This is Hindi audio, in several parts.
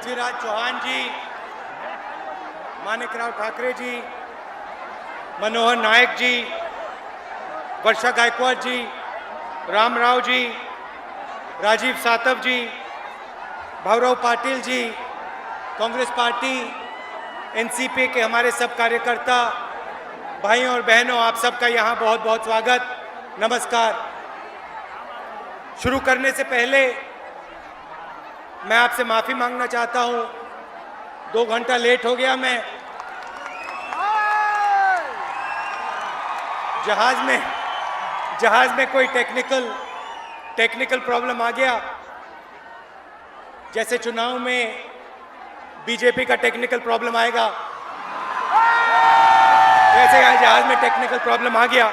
पृथ्वीराज चौहान जी, माणिकराव ठाकरे जी, मनोहर नायक जी, वर्षा गायकवाड़ जी, रामराव जी, राजीव सातव जी, भवराव पाटिल जी, कांग्रेस पार्टी एनसीपी के हमारे सब कार्यकर्ता भाइयों और बहनों, आप सबका यहाँ बहुत बहुत स्वागत, नमस्कार। शुरू करने से पहले मैं आपसे माफ़ी मांगना चाहता हूँ, 2 घंटा लेट हो गया मैं। जहाज में कोई टेक्निकल प्रॉब्लम आ गया, जैसे चुनाव में बीजेपी का टेक्निकल प्रॉब्लम आएगा, वैसे यहाँ जहाज में टेक्निकल प्रॉब्लम आ गया।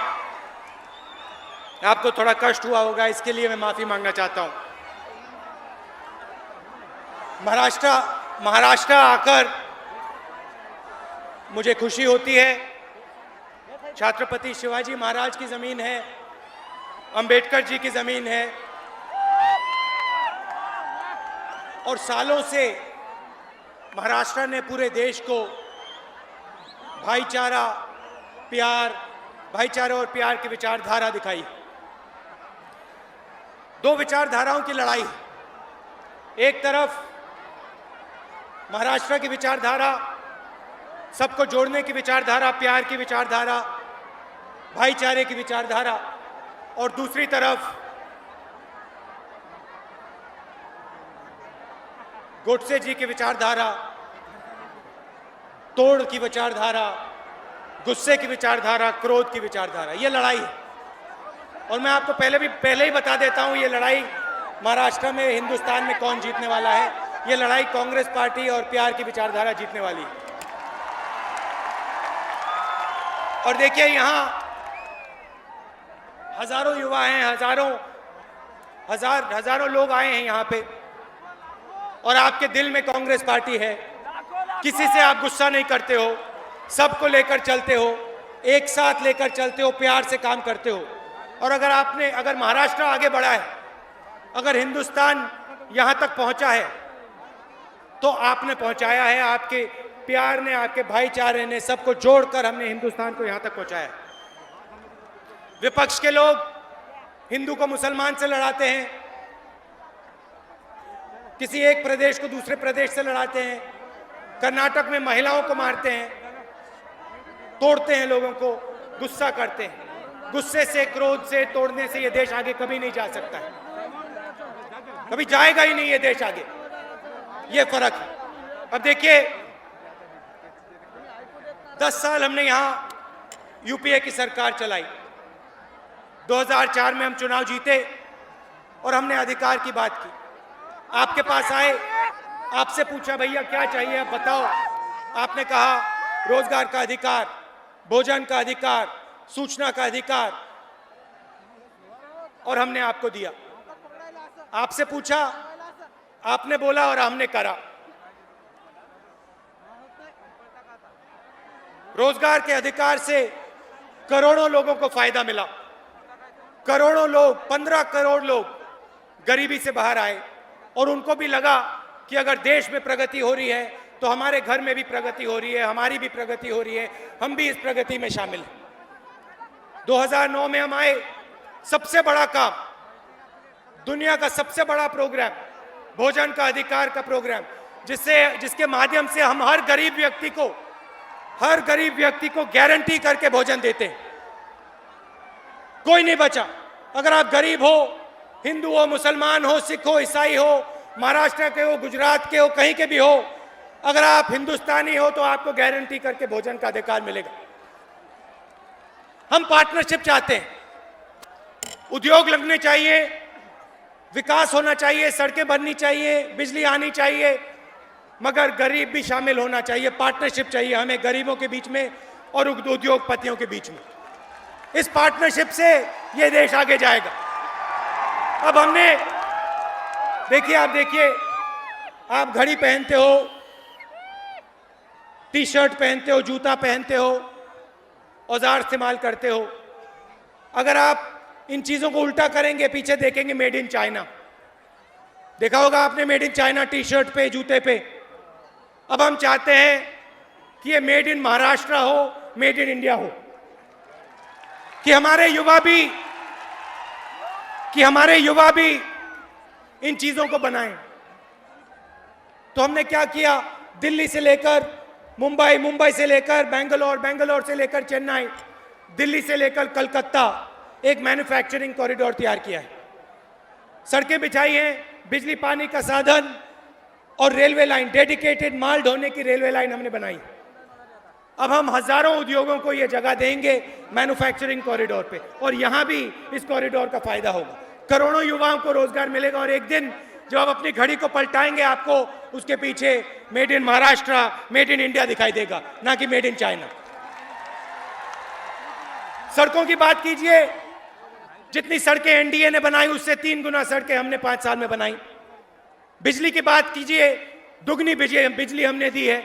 आपको थोड़ा कष्ट हुआ होगा, इसके लिए मैं माफ़ी मांगना चाहता हूँ। महाराष्ट्र आकर मुझे खुशी होती है। छत्रपति शिवाजी महाराज की ज़मीन है, अंबेडकर जी की ज़मीन है, और सालों से महाराष्ट्र ने पूरे देश को भाईचारा और प्यार की विचारधारा दिखाई। 2 विचारधाराओं की लड़ाई, एक तरफ महाराष्ट्र की विचारधारा, सबको जोड़ने की विचारधारा, प्यार की विचारधारा, भाईचारे की विचारधारा, और दूसरी तरफ गोडसे जी की विचारधारा, तोड़ की विचारधारा, गुस्से की विचारधारा, क्रोध की विचारधारा। ये लड़ाई है। और मैं आपको पहले ही बता देता हूं, ये लड़ाई महाराष्ट्र में, हिंदुस्तान में कौन जीतने वाला है। ये लड़ाई कांग्रेस पार्टी और प्यार की विचारधारा जीतने वाली है। और देखिए, यहां हजारों युवा हैं, हजारों लोग आए हैं यहां पे, और आपके दिल में कांग्रेस पार्टी है। किसी से आप गुस्सा नहीं करते हो, सबको लेकर चलते हो, एक साथ लेकर चलते हो, प्यार से काम करते हो। और अगर महाराष्ट्र आगे बढ़ा है, अगर हिंदुस्तान यहां तक पहुंचा है, तो आपने पहुंचाया है। आपके प्यार ने, आपके भाईचारे ने, सबको जोड़कर हमने हिंदुस्तान को यहां तक पहुंचाया है। विपक्ष के लोग हिंदू को मुसलमान से लड़ाते हैं, किसी एक प्रदेश को दूसरे प्रदेश से लड़ाते हैं, कर्नाटक में महिलाओं को मारते हैं, तोड़ते हैं लोगों को, गुस्सा करते हैं। गुस्से से, क्रोध से, तोड़ने से ये देश आगे कभी नहीं जा सकता है, कभी जाएगा ही नहीं ये देश आगे। ये फर्क है। अब देखिए, 10 साल हमने यहां यूपीए की सरकार चलाई। 2004 में हम चुनाव जीते और हमने अधिकार की बात की। आपके पास आए, आपसे पूछा, भैया क्या चाहिए, आप बताओ। आपने कहा रोजगार का अधिकार, भोजन का अधिकार, सूचना का अधिकार, और हमने आपको दिया। आपसे पूछा, आपने बोला, और हमने करा। रोजगार के अधिकार से करोड़ों लोगों को फायदा मिला। करोड़ों लोग, 15 करोड़ लोग गरीबी से बाहर आए, और उनको भी लगा कि अगर देश में प्रगति हो रही है तो हमारे घर में भी प्रगति हो रही है, हमारी भी प्रगति हो रही है, हम भी इस प्रगति में शामिल हैं। 2009 में हम आए, सबसे बड़ा काम, दुनिया का सबसे बड़ा प्रोग्राम, भोजन का अधिकार का प्रोग्राम, जिसके माध्यम से हम हर गरीब व्यक्ति को गारंटी करके भोजन देते हैं। कोई नहीं बचा। अगर आप गरीब हो, हिंदू हो, मुसलमान हो, सिख हो, ईसाई हो, महाराष्ट्र के हो, गुजरात के हो, कहीं के भी हो, अगर आप हिंदुस्तानी हो तो आपको गारंटी करके भोजन का अधिकार मिलेगा। हम पार्टनरशिप चाहते हैं, उद्योग लगने चाहिए, विकास होना चाहिए, सड़कें बननी चाहिए, बिजली आनी चाहिए, मगर गरीब भी शामिल होना चाहिए। पार्टनरशिप चाहिए हमें गरीबों के बीच में और उद्योगपतियों के बीच में। इस पार्टनरशिप से ये देश आगे जाएगा। अब हमने देखिए, आप घड़ी पहनते हो, टी शर्ट पहनते हो, जूता पहनते हो, औजार इस्तेमाल करते हो। अगर आप इन चीजों को उल्टा करेंगे, पीछे देखेंगे मेड इन चाइना, देखा होगा आपने made in China T shirt पे, जूते पे, अब हम चाहते हैं कि ये मेड इन महाराष्ट्र हो, मेड इन इंडिया हो, कि हमारे युवा भी इन चीजों को बनाएं। तो हमने क्या किया, दिल्ली से लेकर मुंबई, मुंबई से लेकर बेंगलोर, बेंगलोर से लेकर चेन्नई, दिल्ली से लेकर कलकत्ता एक मैन्युफैक्चरिंग कॉरिडोर तैयार किया है। सड़कें बिछाई हैं, बिजली पानी का साधन और रेलवे लाइन, डेडिकेटेड माल ढोने की रेलवे लाइन हमने बनाई। अब हम हजारों उद्योगों को यह जगह देंगे मैन्युफैक्चरिंग कॉरिडोर पे, और यहां भी इस कॉरिडोर का फायदा होगा। करोड़ों युवाओं को रोजगार मिलेगा, और एक दिन जब आप अपनी घड़ी को पलटाएंगे आपको उसके पीछे made in Maharashtra, made in India दिखाई देगा, ना कि मेड इन चाइना। सड़कों की बात कीजिए, जितनी सड़कें एनडीए ने बनाई उससे 3 गुना सड़कें हमने 5 साल में बनाई। बिजली की बात कीजिए, दुगनी बिजली हमने दी है।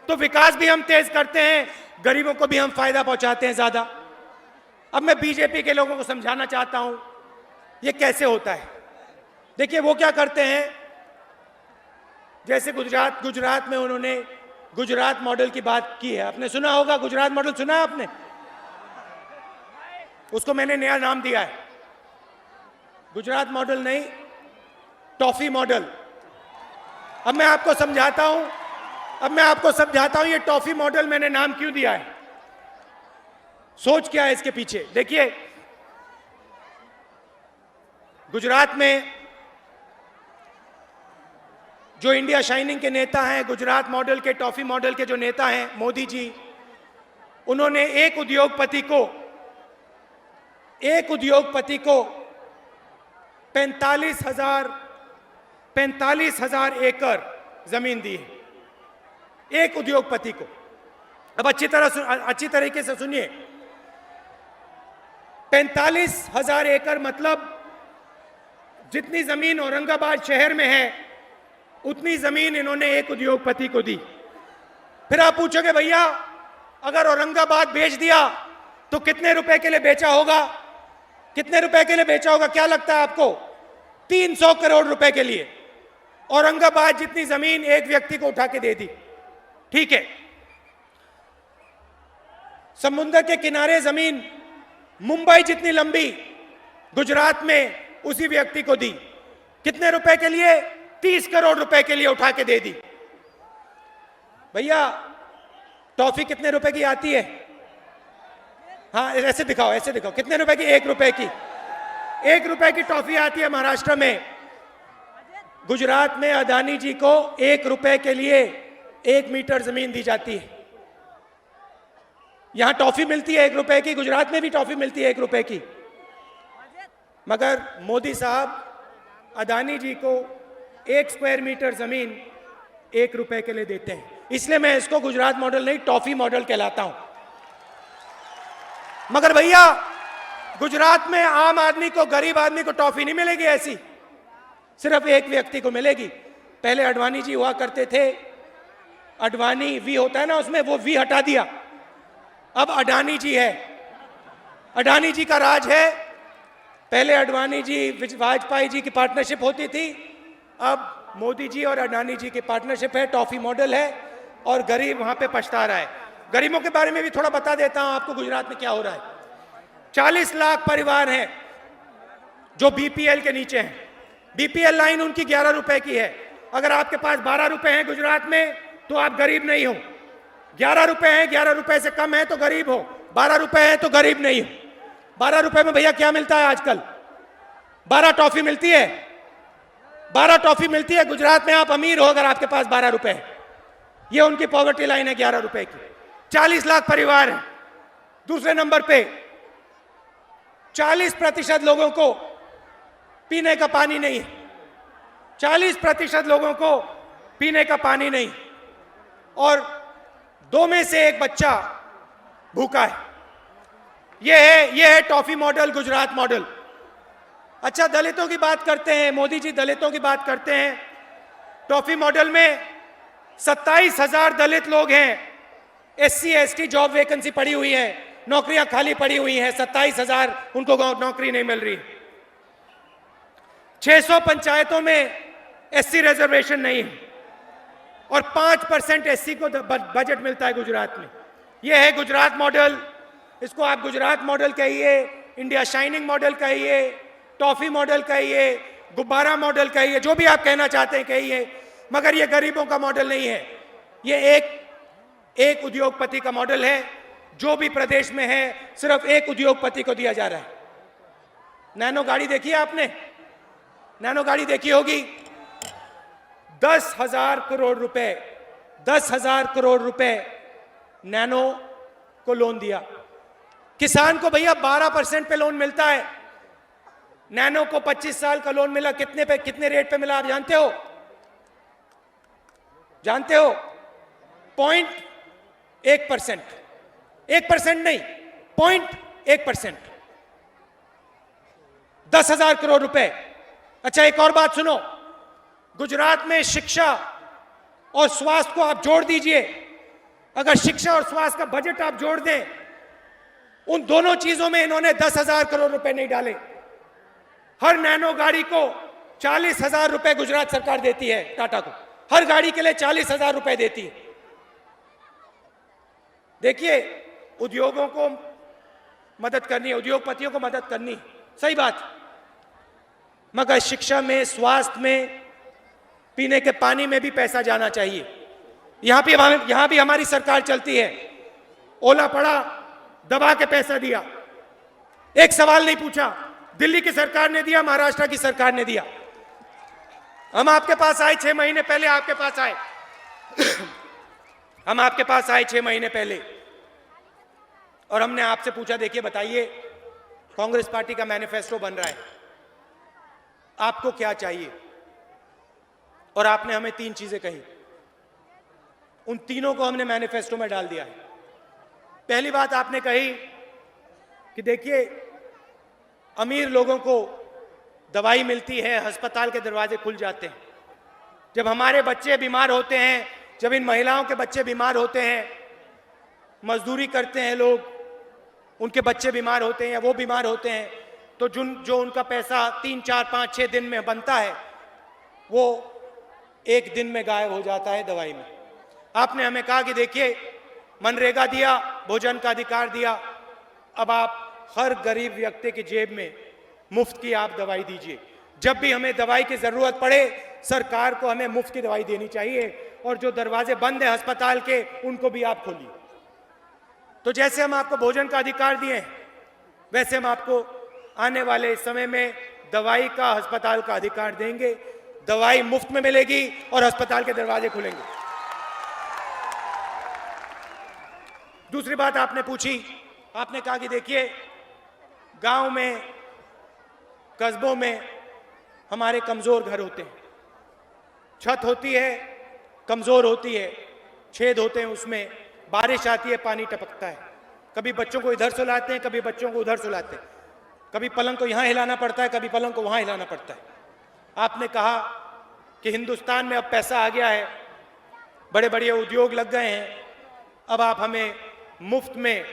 तो विकास भी हम तेज करते हैं, गरीबों को भी हम फायदा पहुंचाते हैं ज्यादा। अब मैं बीजेपी के लोगों को समझाना चाहता हूं ये कैसे होता है। देखिए वो क्या करते हैं, जैसे गुजरात में उन्होंने गुजरात मॉडल की बात की है। आपने सुना होगा, गुजरात मॉडल सुना है आपने? उसको मैंने नया नाम दिया है, गुजरात मॉडल नहीं, टॉफी मॉडल। अब मैं आपको समझाता हूं ये टॉफी मॉडल मैंने नाम क्यों दिया है, सोच क्या है इसके पीछे। देखिए गुजरात में जो इंडिया शाइनिंग के नेता हैं, गुजरात मॉडल के, टॉफी मॉडल के जो नेता हैं, मोदी जी, उन्होंने एक उद्योगपति को 45,000 एकड़ जमीन दी है, एक उद्योगपति को। अब अच्छी तरीके से सुनिए, 45,000 एकड़ मतलब जितनी जमीन औरंगाबाद शहर में है उतनी जमीन इन्होंने एक उद्योगपति को दी। फिर आप पूछोगे भैया अगर औरंगाबाद बेच दिया तो कितने रुपए के लिए बेचा होगा, कितने रुपए के लिए बेचा होगा, क्या लगता है आपको? 300 करोड़ रुपए के लिए औरंगाबाद जितनी जमीन एक व्यक्ति को उठा के दे दी। ठीक है, समुद्र के किनारे जमीन मुंबई जितनी लंबी गुजरात में उसी व्यक्ति को दी, कितने रुपए के लिए? 30 करोड़ रुपए के लिए उठा के दे दी। भैया टॉफी कितने रुपए की आती है? हाँ ऐसे दिखाओ, कितने रुपए की? 1 रुपए की। 1 रुपए की टॉफी आती है महाराष्ट्र में। गुजरात में अदानी जी को 1 रुपए के लिए 1 मीटर जमीन दी जाती है। यहां टॉफी मिलती है 1 रुपए की, गुजरात में भी टॉफी मिलती है 1 रुपए की, मगर मोदी साहब अदानी जी को 1 स्क्वायर मीटर जमीन 1 रुपए के लिए देते हैं। इसलिए मैं इसको गुजरात मॉडल नहीं, टॉफी मॉडल कहलाता हूं। मगर भैया गुजरात में आम आदमी को, गरीब आदमी को टॉफी नहीं मिलेगी ऐसी, सिर्फ एक व्यक्ति को मिलेगी। पहले अडवाणी जी हुआ करते थे, अडवाणी वी होता है ना उसमें, वो वी हटा दिया, अब अडानी जी है। अडानी जी का राज है। पहले अडवाणी जी वाजपेयी जी की पार्टनरशिप होती थी, अब मोदी जी और अडानी जी की पार्टनरशिप है, टॉफी मॉडल है, और गरीब वहां पे पछता रहा है। गरीबों के बारे में भी थोड़ा बता देता हूं आपको गुजरात में क्या हो रहा है। 40 लाख परिवार हैं जो बीपीएल के नीचे हैं। बीपीएल लाइन उनकी 11 रुपए की है। अगर आपके पास 12 रुपए हैं गुजरात में तो आप गरीब नहीं हो। 11 रुपए हैं, 11 रुपए से कम है तो गरीब हो, 12 रुपए है तो गरीब नहीं हो। 12 रुपए में भैया क्या मिलता है आजकल? 12 टॉफी मिलती है, 12 टॉफी मिलती है। गुजरात में आप अमीर हो अगर आपके पास 12 रुपए है। ये उनकी पॉवर्टी लाइन है 11 रुपए की। 40 लाख परिवार है। दूसरे नंबर पे 40% लोगों को पीने का पानी नहीं है। 40% लोगों को पीने का पानी नहीं, और 2 में से 1 बच्चा भूखा है। ये है टॉफी मॉडल, गुजरात मॉडल। अच्छा, दलितों की बात करते हैं, मोदी जी दलितों की बात करते हैं। टॉफी मॉडल में 27,000 दलित लोग हैं। SC ST जॉब वैकेंसी पड़ी हुई है, नौकरियां खाली पड़ी हुई हैं, 27,000 उनको नौकरी नहीं मिल रही। 600 पंचायतों में SC रिजर्वेशन नहीं है। और 5% एससी को बजट मिलता है गुजरात में। यह है गुजरात मॉडल। इसको आप गुजरात मॉडल कहिए, इंडिया शाइनिंग मॉडल कहिए, टॉफी मॉडल कहिए, गुब्बारा मॉडल कहिए, जो भी आप कहना चाहते हैं कहिए, मगर यह गरीबों का मॉडल नहीं है। यह एक उद्योगपति का मॉडल है। जो भी प्रदेश में है सिर्फ एक उद्योगपति को दिया जा रहा है। नैनो गाड़ी देखी है आपने? नैनो गाड़ी देखी होगी। 10,000 करोड़ रुपए, 10,000 करोड़ रुपए नैनो को लोन दिया। किसान को भैया 12% पे लोन मिलता है। नैनो को 25 साल का लोन मिला। कितने रेट पे मिला आप जानते हो? जानते हो? 0.1%। 1% नहीं, 0.1%। 10,000 करोड़ रुपए। अच्छा, एक और बात सुनो। गुजरात में शिक्षा और स्वास्थ्य को आप जोड़ दीजिए। अगर शिक्षा और स्वास्थ्य का बजट आप जोड़ दें, उन दोनों चीजों में इन्होंने 10,000 करोड़ रुपए नहीं डाले। हर नैनो गाड़ी को 40,000 रुपए गुजरात सरकार देती है टाटा को। हर गाड़ी के लिए 40,000 रुपए देती है। देखिए, उद्योगों को मदद करनी है, उद्योगपतियों को मदद करनी है, सही बात, मगर शिक्षा में, स्वास्थ्य में, पीने के पानी में भी पैसा जाना चाहिए। यहां भी हमारी सरकार चलती है। ओला पड़ा, दबा के पैसा दिया, एक सवाल नहीं पूछा। दिल्ली की सरकार ने दिया, महाराष्ट्र की सरकार ने दिया। हम आपके पास आए 6 महीने पहले, आपके पास आए हम आपके पास आए 6 महीने पहले और हमने आपसे पूछा, देखिए बताइए, कांग्रेस पार्टी का मैनिफेस्टो बन रहा है, आपको क्या चाहिए? और आपने हमें 3 चीजें कही। उन तीनों को हमने मैनिफेस्टो में डाल दिया है। पहली बात आपने कही कि देखिए, अमीर लोगों को दवाई मिलती है, अस्पताल के दरवाजे खुल जाते हैं। जब हमारे बच्चे बीमार होते हैं, जब इन महिलाओं के बच्चे बीमार होते हैं, मजदूरी करते हैं लोग, उनके बच्चे बीमार होते हैं या वो बीमार होते हैं, तो जो उनका पैसा 3, 4, 5, 6 दिन में बनता है, वो 1 दिन में गायब हो जाता है दवाई में। आपने हमें कहा कि देखिए, मनरेगा दिया, भोजन का अधिकार दिया, अब आप हर गरीब व्यक्ति की जेब में मुफ्त की आप दवाई दीजिए। जब भी हमें दवाई की जरूरत पड़े, सरकार को हमें मुफ्त की दवाई देनी चाहिए, और जो दरवाजे बंद है अस्पताल के, उनको भी आप खोलिए। तो जैसे हम आपको भोजन का अधिकार दिए हैं, वैसे हम आपको आने वाले समय में दवाई का, अस्पताल का अधिकार देंगे। दवाई मुफ्त में मिलेगी और अस्पताल के दरवाजे खुलेंगे। दूसरी बात आपने पूछी, आपने कहा कि देखिए, गांव में, कस्बों में हमारे कमजोर घर होते हैं, छत होती है, कमजोर होती है, छेद होते हैं, उसमें बारिश आती है, पानी टपकता है। कभी बच्चों को इधर सुलाते हैं, कभी बच्चों को उधर सुलाते हैं, कभी पलंग को यहां हिलाना पड़ता है, कभी पलंग को वहां हिलाना पड़ता है। आपने कहा कि हिंदुस्तान में अब पैसा आ गया है, बड़े बड़े उद्योग लग गए हैं, अब आप हमें मुफ्त में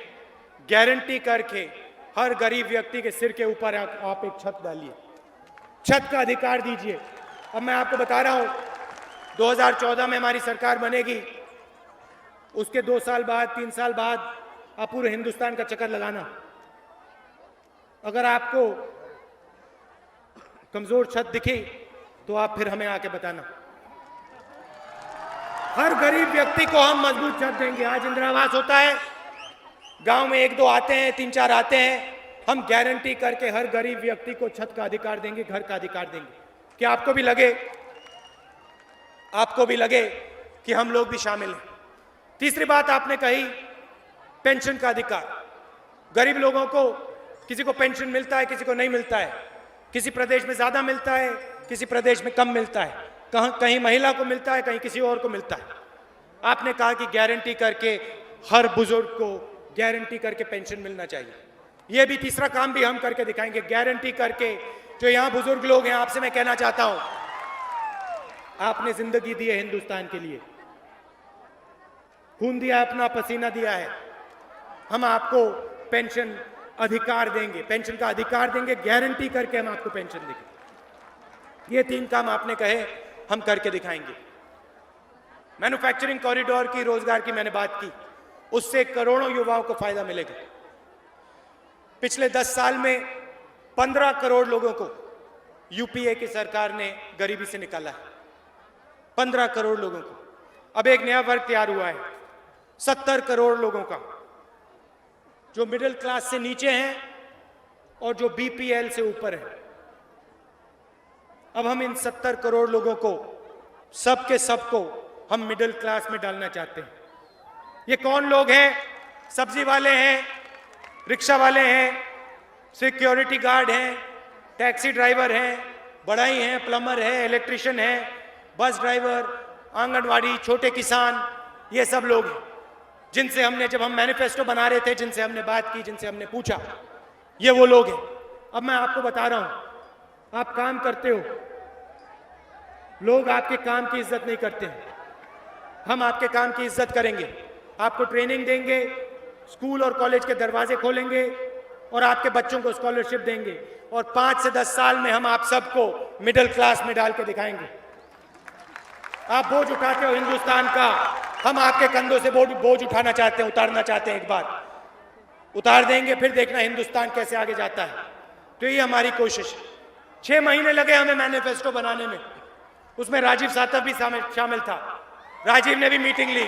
गारंटी करके हर गरीब व्यक्ति के सिर के ऊपर आप एक छत डालिए, छत का अधिकार दीजिए। अब मैं आपको बता रहा हूं, 2014 में हमारी सरकार बनेगी, उसके 2 साल बाद, 3 साल बाद आप पूरे हिंदुस्तान का चक्कर लगाना। अगर आपको कमजोर छत दिखी तो आप फिर हमें आके बताना। हर गरीब व्यक्ति को हम मजबूत छत देंगे। आज इंदिरा आवास होता है, गांव में 1-2 आते हैं, 3-4 आते हैं, हम गारंटी करके हर गरीब व्यक्ति को छत का अधिकार देंगे, घर का अधिकार देंगे। क्या आपको भी लगे कि हम लोग भी शामिल हैं। तीसरी बात आपने कही, पेंशन का अधिकार। गरीब लोगों को, किसी को पेंशन मिलता है, किसी को नहीं मिलता है, किसी प्रदेश में ज्यादा मिलता है, किसी प्रदेश में कम मिलता है, कहीं महिला को मिलता है, कहीं किसी और को मिलता है। आपने कहा कि गारंटी करके हर बुजुर्ग को गारंटी करके पेंशन मिलना चाहिए। यह भी तीसरा काम भी हम करके दिखाएंगे, गारंटी करके। जो यहां बुजुर्ग लोग हैं, आपसे मैं कहना चाहता हूं, आपने जिंदगी दी है हिंदुस्तान के लिए, खून दिया, अपना पसीना दिया है, हम आपको पेंशन अधिकार देंगे, पेंशन का अधिकार देंगे, गारंटी करके हम आपको पेंशन देंगे। ये 3 काम आपने कहे, हम करके दिखाएंगे। मैन्युफैक्चरिंग कॉरिडोर की, रोजगार की मैंने बात की, उससे करोड़ों युवाओं को फायदा मिलेगा। पिछले 10 साल में 15 करोड़ लोगों को यूपीए की सरकार ने गरीबी से निकाला है, 15 करोड़ लोगों को। अब एक नया वर्ग तैयार हुआ है, 70 करोड़ लोगों का, जो मिडिल क्लास से नीचे हैं और जो बीपीएल से ऊपर है। अब हम इन 70 करोड़ लोगों को, सबके सबको हम मिडिल क्लास में डालना चाहते हैं। ये कौन लोग हैं? सब्जी वाले हैं, रिक्शा वाले हैं, सिक्योरिटी गार्ड हैं, टैक्सी ड्राइवर हैं, बढ़ई हैं, प्लम्बर हैं, इलेक्ट्रिशियन हैं, बस ड्राइवर, आंगनवाड़ी, छोटे किसान, ये सब लोग हैं जिनसे हमने, जब हम मैनिफेस्टो बना रहे थे, जिनसे हमने बात की, जिनसे हमने पूछा, ये वो लोग हैं। अब मैं आपको बता रहा हूं, आप काम करते हो, लोग आपके काम की इज्जत नहीं करते हैं। हम आपके काम की इज्जत करेंगे, आपको ट्रेनिंग देंगे, स्कूल और कॉलेज के दरवाजे खोलेंगे और आपके बच्चों को स्कॉलरशिप देंगे, और 5 से 10 साल में हम आप सबको मिडिल क्लास में डाल के दिखाएंगे। आप बोझ उठाते हो हिंदुस्तान का, हम आपके कंधों से बोझ उठाना चाहते हैं, उतारना चाहते हैं। एक बार उतार देंगे, फिर देखना हिंदुस्तान कैसे आगे जाता है। तो ये हमारी कोशिश है। 6 महीने लगे हमें मैनिफेस्टो बनाने में, उसमें राजीव सातव भी शामिल था, राजीव ने भी मीटिंग ली,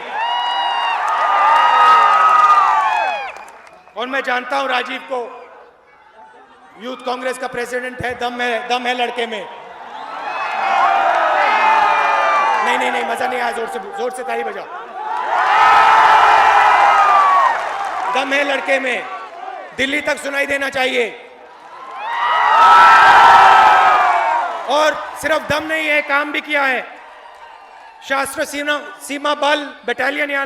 और मैं जानता हूं राजीव को, यूथ कांग्रेस का प्रेसिडेंट है, दम है लड़के में। नहीं, मजा नहीं आया, जोर से ताली बजाओ। दम है लड़के में, दिल्ली तक सुनाई देना चाहिए। और सिर्फ दम नहीं है, काम भी किया है। शास्त्र सीमा बल बटालियन यहां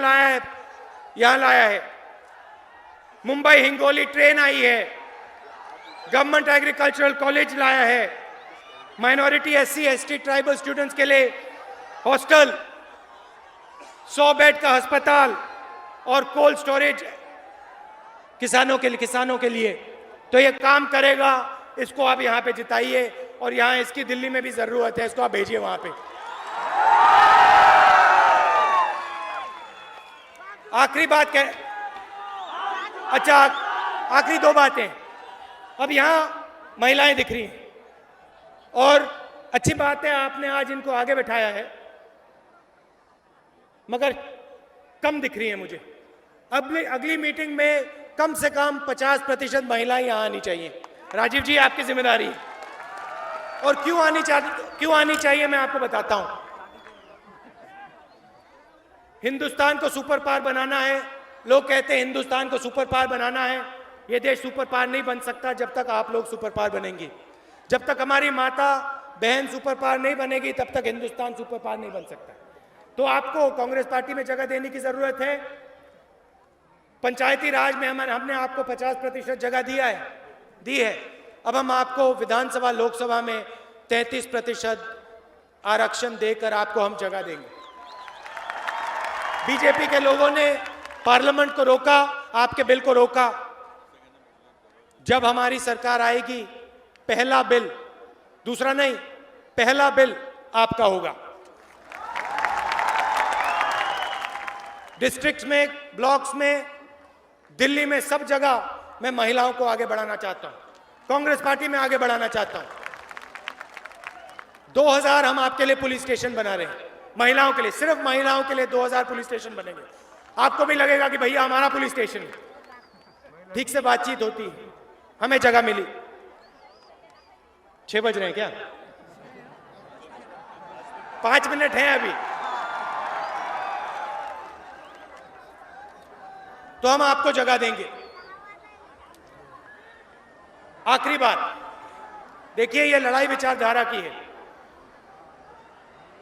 लाया है। मुंबई हिंगोली ट्रेन आई है, गवर्नमेंट एग्रीकल्चरल कॉलेज लाया है, minority SC ST tribal students के लिए हॉस्टल, 100 बेड का अस्पताल और कोल्ड स्टोरेज किसानों के लिए। तो ये काम करेगा, इसको आप यहां पे जिताइए, और यहां इसकी दिल्ली में भी जरूरत है, इसको आप भेजिए वहां पे। आखिरी बात कह, अच्छा आखिरी 2 बातें। अब यहां महिलाएं दिख रही हैं, और अच्छी बात है आपने आज इनको आगे बैठाया है, मगर कम दिख रही है मुझे। अगली मीटिंग में कम से कम 50% महिलाएं यहां आनी चाहिए। राजीव जी, आपकी जिम्मेदारी है। और क्यों आनी चाहिए मैं आपको बताता हूं। हिंदुस्तान को सुपर पावर बनाना है। लोग कहते हैं हिंदुस्तान को सुपर पावर बनाना है। यह देश सुपर पावर नहीं बन सकता जब तक आप लोग सुपर पावर बनेंगे। जब तक हमारी माता बहन सुपर पावर नहीं बनेगी, तब तक हिंदुस्तान सुपर पावर नहीं बन सकता। तो आपको कांग्रेस पार्टी में जगह देने की जरूरत है। पंचायती राज में हमने आपको 50% जगह दी है। अब हम आपको विधानसभा लोकसभा में 33% आरक्षण देकर आपको हम जगह देंगे। बीजेपी के लोगों ने पार्लियामेंट को रोका, आपके बिल को रोका। जब हमारी सरकार आएगी, पहला बिल, दूसरा नहीं, पहला बिल आपका होगा। डिस्ट्रिक्ट्स में, ब्लॉक्स में, दिल्ली में, सब जगह मैं महिलाओं को आगे बढ़ाना चाहता हूं, कांग्रेस पार्टी में आगे बढ़ाना चाहता हूं। 2000 हम आपके लिए पुलिस स्टेशन बना रहे हैं, महिलाओं के लिए, सिर्फ महिलाओं के लिए 2000 पुलिस स्टेशन बनेंगे। आपको भी लगेगा कि भैया हमारा पुलिस स्टेशन है। ठीक से बातचीत होती है, हमें जगह मिली। 6 बज रहे हैं क्या? 5 मिनट हैं अभी, तो हम आपको जगह देंगे। आखिरी बात, देखिए ये लड़ाई विचारधारा की है।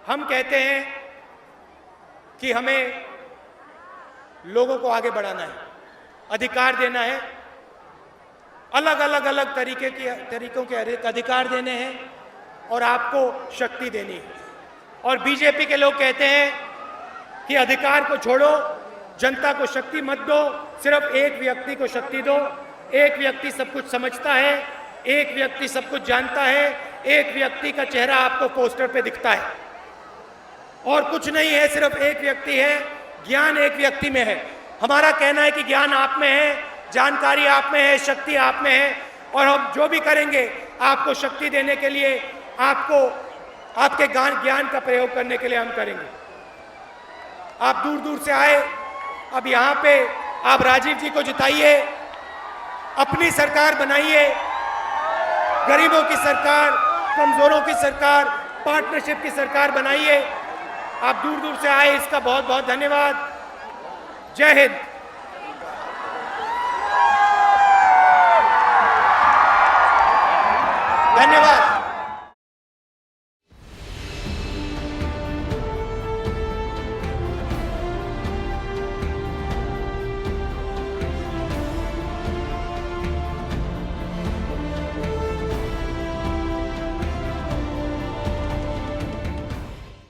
हम कहते हैं कि हमें लोगों को आगे बढ़ाना है, अधिकार देना है, अलग तरीकों के अधिकार देने हैं, और आपको शक्ति देनी है। और बीजेपी के लोग कहते हैं कि अधिकार को छोड़ो, जनता को शक्ति मत दो, सिर्फ एक व्यक्ति को शक्ति दो। एक व्यक्ति सब कुछ समझता है, एक व्यक्ति सब कुछ जानता है, एक व्यक्ति का चेहरा आपको पोस्टर पे दिखता है। और कुछ नहीं है, सिर्फ एक व्यक्ति है, ज्ञान एक व्यक्ति में है। हमारा कहना है कि ज्ञान आप में है, जानकारी आप में है, शक्ति आप में है, और हम जो भी करेंगे आपको शक्ति देने के लिए, आपको आपके ज्ञान का प्रयोग करने के लिए हम करेंगे। आप दूर दूर से आए, अब यहाँ पे आप राजीव जी को जिताइए, अपनी सरकार बनाइए, गरीबों की सरकार, कमजोरों की सरकार, पार्टनरशिप की सरकार बनाइए। आप दूर दूर से आए, इसका बहुत बहुत धन्यवाद। जय हिंद। धन्यवाद।